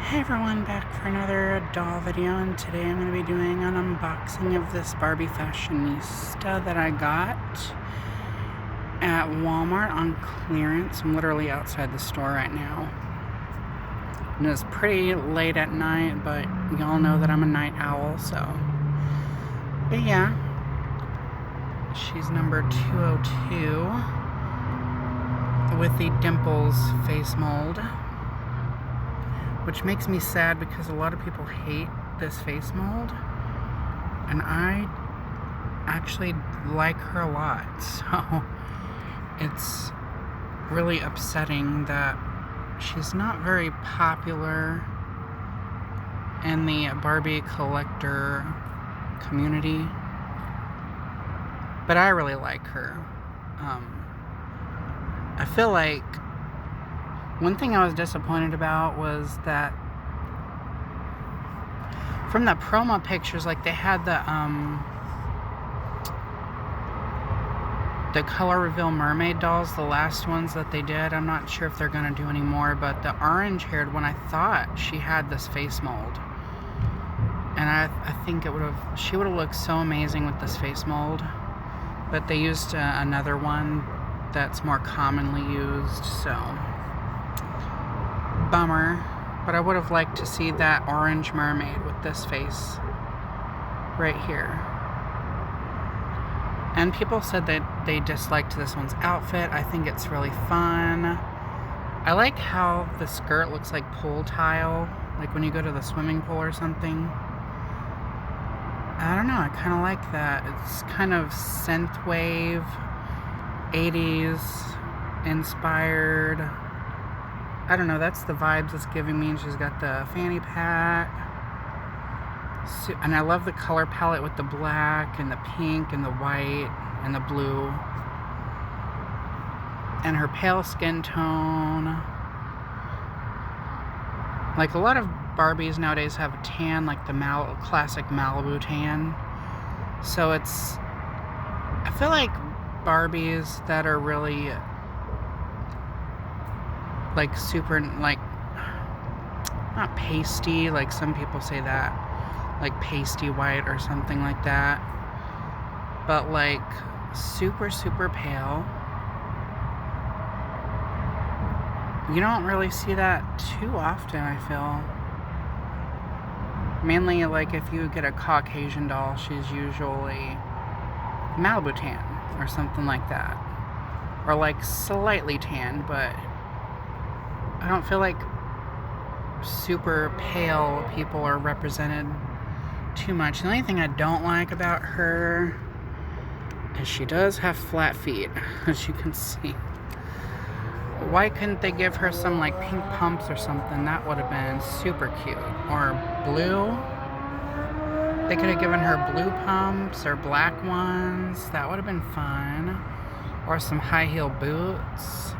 Hey everyone, back for another doll video, and today I'm going to be doing an unboxing of this Barbie Fashionista that I got at Walmart on clearance. I'm literally outside the store right now. And it's pretty late at night, but y'all know that I'm a night owl, so. But yeah, she's number 202 with the Dimples face mold. Which makes me sad because a lot of people hate this face mold, and I actually like her a lot, so it's really upsetting that she's not very popular in the Barbie collector community, but I really like her. I feel like one thing I was disappointed about was that from the promo pictures, like they had the color reveal mermaid dolls, the last ones that they did. I'm not sure if they're gonna do any more, but the orange-haired one, I thought she had this face mold, and I think she would have looked so amazing with this face mold. But they used another one that's more commonly used, so. Bummer, but I would have liked to see that orange mermaid with this face right here. And people said that they disliked this one's outfit. I think it's really fun. I like how the skirt looks like pool tile, like when you go to the swimming pool or something. I don't know, I kind of like that. It's kind of synthwave, 80s inspired. I don't know, that's the vibes it's giving me. And she's got the fanny pack. And I love the color palette with the black and the pink and the white and the blue. And her pale skin tone. Like a lot of Barbies nowadays have a tan, like the classic Malibu tan. So I feel like Barbies that are really like super, like, not pasty, like some people say that, like pasty white or something like that, but like super, super pale. You don't really see that too often, I feel. Mainly, like, if you get a Caucasian doll, she's usually Malibu tan or something like that. Or like slightly tan, but I don't feel like super pale people are represented too much. The only thing I don't like about her is she does have flat feet, as you can see. Why couldn't they give her some like pink pumps or something? That would have been super cute. Or blue. They could have given her blue pumps or black ones. That would have been fun. Or some high heel boots.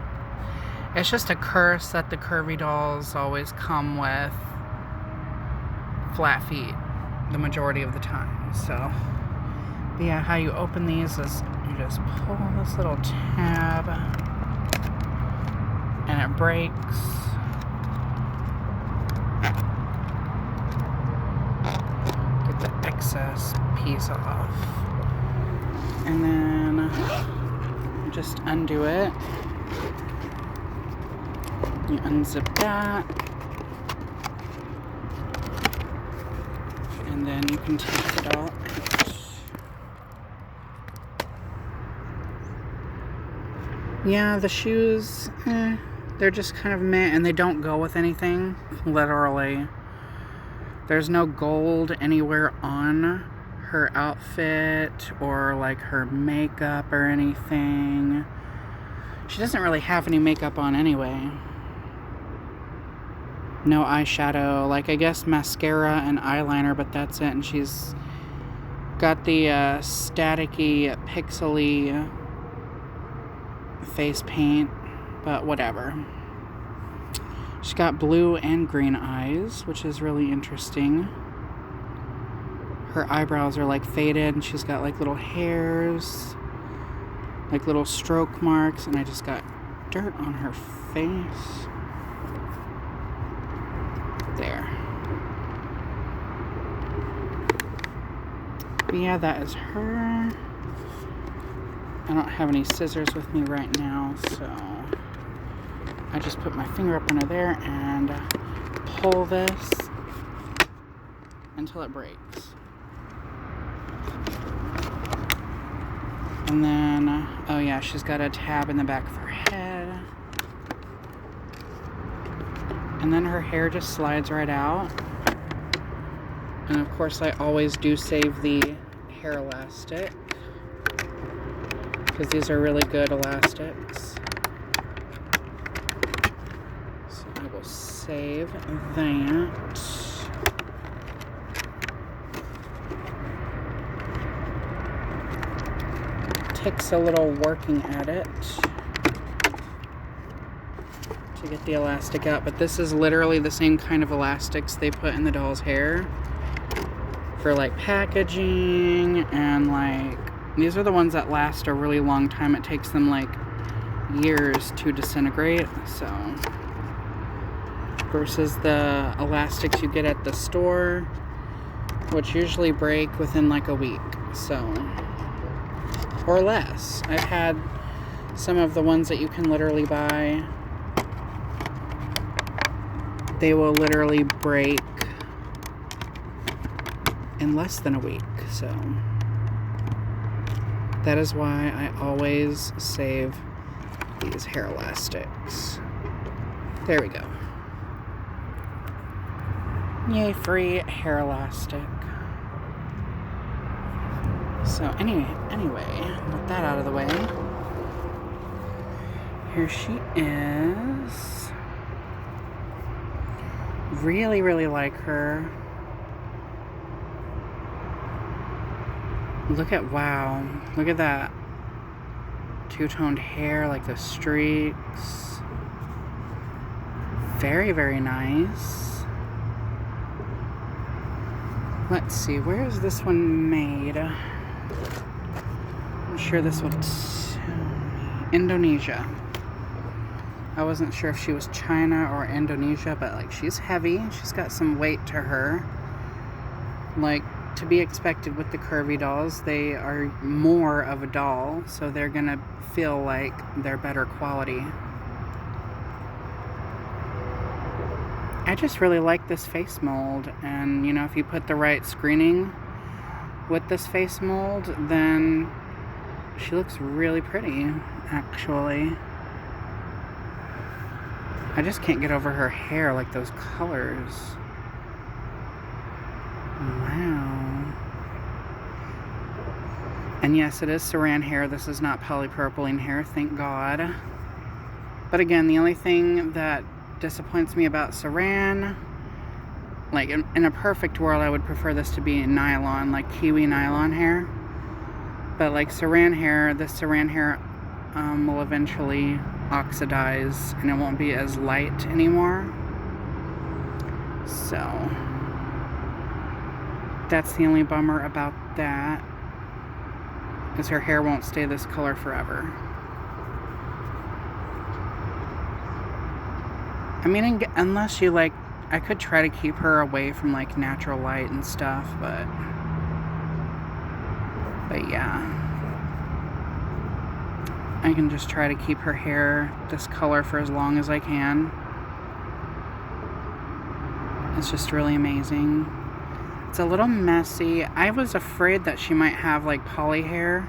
It's just a curse that the curvy dolls always come with flat feet the majority of the time. So, but yeah, how you open these is you just pull this little tab and it breaks. Get the excess piece off. And then just undo it. You unzip that, and then you can take it all out. Yeah, the shoes, they're just kind of meh, and they don't go with anything, literally. There's no gold anywhere on her outfit or like her makeup or anything. She doesn't really have any makeup on anyway. No eyeshadow, like I guess mascara and eyeliner, but that's it. And she's got the staticky, pixely face paint, but whatever. She's got blue and green eyes, which is really interesting. Her eyebrows are like faded, and she's got like little hairs, like little stroke marks, and I just got dirt on her face. There. But yeah, that is her. I don't have any scissors with me right now, so I just put my finger up under there and pull this until it breaks. And then, oh yeah, she's got a tab in the back of her head. And then her hair just slides right out. And of course I always do save the hair elastic, because these are really good elastics. So I will save that. Takes a little working at it to get the elastic out, but this is literally the same kind of elastics they put in the doll's hair for like packaging, and like these are the ones that last a really long time. It takes them like years to disintegrate, so versus the elastics you get at the store, which usually break within like a week, so, or less. I've had some of the ones that you can literally buy, they will literally break in less than a week, so that is why I always save these hair elastics. There we go. Yay, free hair elastic. So anyway, with that out of the way, here she is. Really, really like her. Look at, wow, look at that two-toned hair, like the streaks. Very, very nice. Let's see, where is this one made? I'm sure this will tell me. Indonesia. I wasn't sure if she was China or Indonesia, but like she's heavy. She's got some weight to her. Like, to be expected with the curvy dolls, they are more of a doll, so they're gonna feel like they're better quality. I just really like this face mold, and you know, if you put the right screening with this face mold, then she looks really pretty, actually. I just can't get over her hair, like those colors. Wow. And yes, it is saran hair. This is not polypropylene hair, thank God. But again, the only thing that disappoints me about saran, like in a perfect world, I would prefer this to be nylon, like kiwi nylon hair. But like saran hair, this saran hair will eventually oxidize and it won't be as light anymore. So that's the only bummer about that, is her hair won't stay this color forever. I mean, unless you like, I could try to keep her away from like natural light and stuff, but yeah. I can just try to keep her hair this color for as long as I can. It's just really amazing. It's a little messy. I was afraid that she might have like poly hair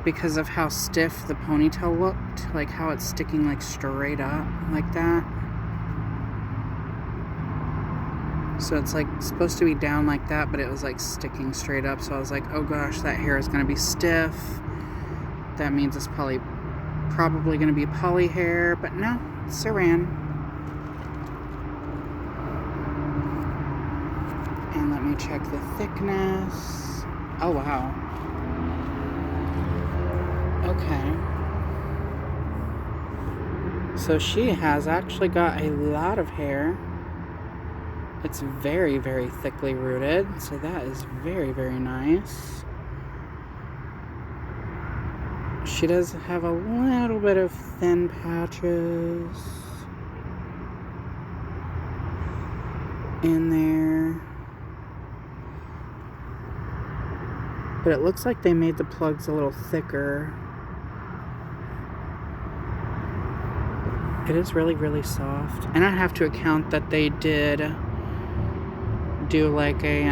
because of how stiff the ponytail looked, like how it's sticking like straight up like that. So it's like supposed to be down like that, but it was like sticking straight up. So I was like, oh gosh, that hair is going to be stiff. That means it's probably going to be poly hair, but no, it's saran. And let me check the thickness. Oh wow. Okay. So she has actually got a lot of hair. It's very, very thickly rooted, so that is very, very nice. She does have a little bit of thin patches in there. But it looks like they made the plugs a little thicker. It is really, really soft. And I have to account that they did do like a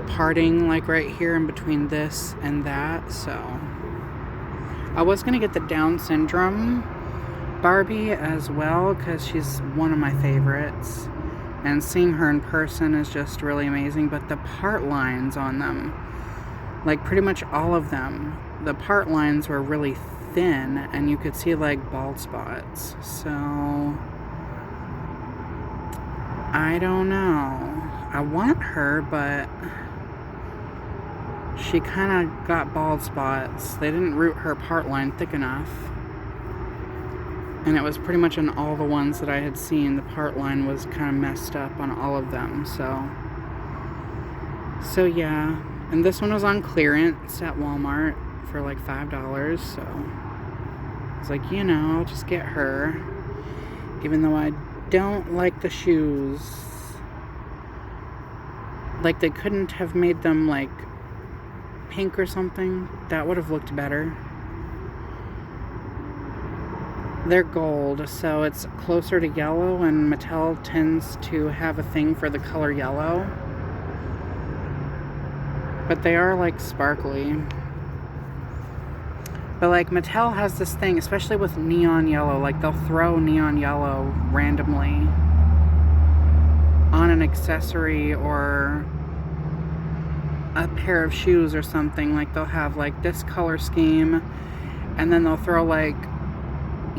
parting like right here in between this and that. So I was going to get the Down syndrome Barbie as well because she's one of my favorites. And seeing her in person is just really amazing. But the part lines on them, like pretty much all of them, the part lines were really thin and you could see like bald spots. So I don't know. I want her, but she kind of got bald spots. They didn't root her part line thick enough. And it was pretty much on all the ones that I had seen. The part line was kind of messed up on all of them. So yeah. And this one was on clearance at Walmart for like $5. So I was like, you know, I'll just get her. Even though I don't like the shoes. Like they couldn't have made them like pink or something. That would have looked better. They're gold, so it's closer to yellow, and Mattel tends to have a thing for the color yellow. But they are like sparkly. But like Mattel has this thing, especially with neon yellow, like they'll throw neon yellow randomly on an accessory or a pair of shoes or something. Like they'll have like this color scheme, and then they'll throw like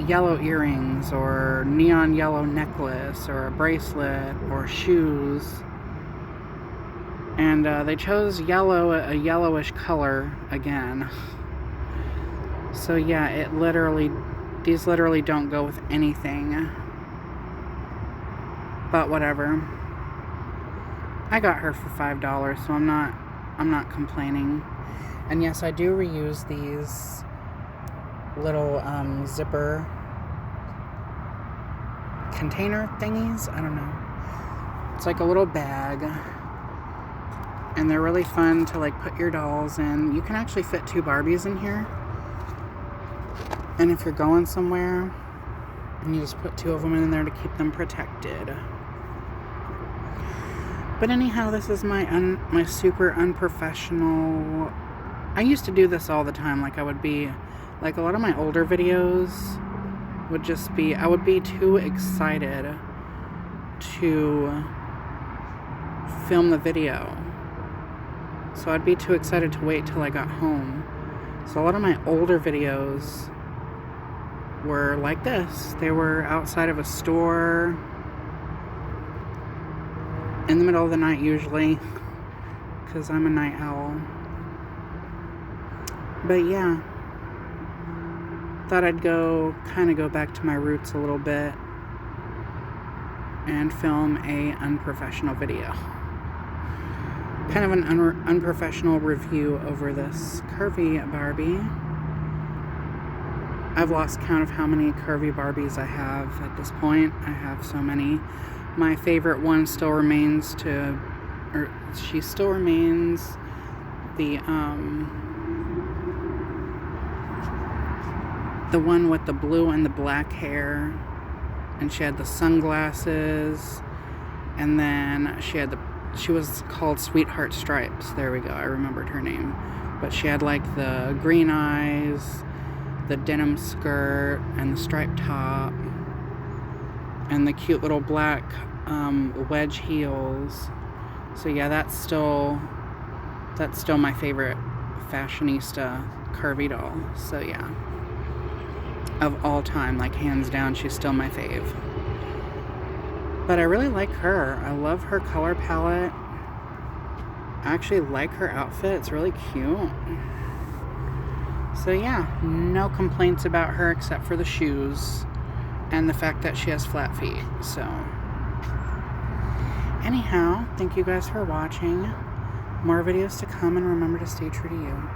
yellow earrings or neon yellow necklace or a bracelet or shoes. And they chose yellow, a yellowish color again. So yeah, these literally don't go with anything. But whatever. I got her for $5, so I'm not complaining. And yes, I do reuse these little zipper container thingies. I don't know. It's like a little bag. And they're really fun to like put your dolls in. You can actually fit 2 Barbies in here. And if you're going somewhere, and you just put 2 of them in there to keep them protected. But anyhow, this is my super unprofessional. I used to do this all the time. Like I would be, like a lot of my older videos would just be, I would be too excited to film the video. So I'd be too excited to wait till I got home. So a lot of my older videos were like this. They were outside of a store in the middle of the night usually, because I'm a night owl. But yeah, thought I'd kind of go back to my roots a little bit and film a unprofessional video. Kind of an unprofessional review over this curvy Barbie. I've lost count of how many curvy Barbies I have at this point. I have so many. My favorite one still remains the one with the blue and the black hair, and she had the sunglasses, and then she was called Sweetheart Stripes. There we go, I remembered her name. But she had like the green eyes, the denim skirt, and the striped top, and the cute little black wedge heels. So yeah, that's still my favorite fashionista curvy doll. So yeah, of all time, like hands down, she's still my fave. But I really like her. I love her color palette. I actually like her outfit. It's really cute. So yeah, no complaints about her except for the shoes and the fact that she has flat feet. So anyhow, thank you guys for watching. More videos to come, and remember to stay true to you.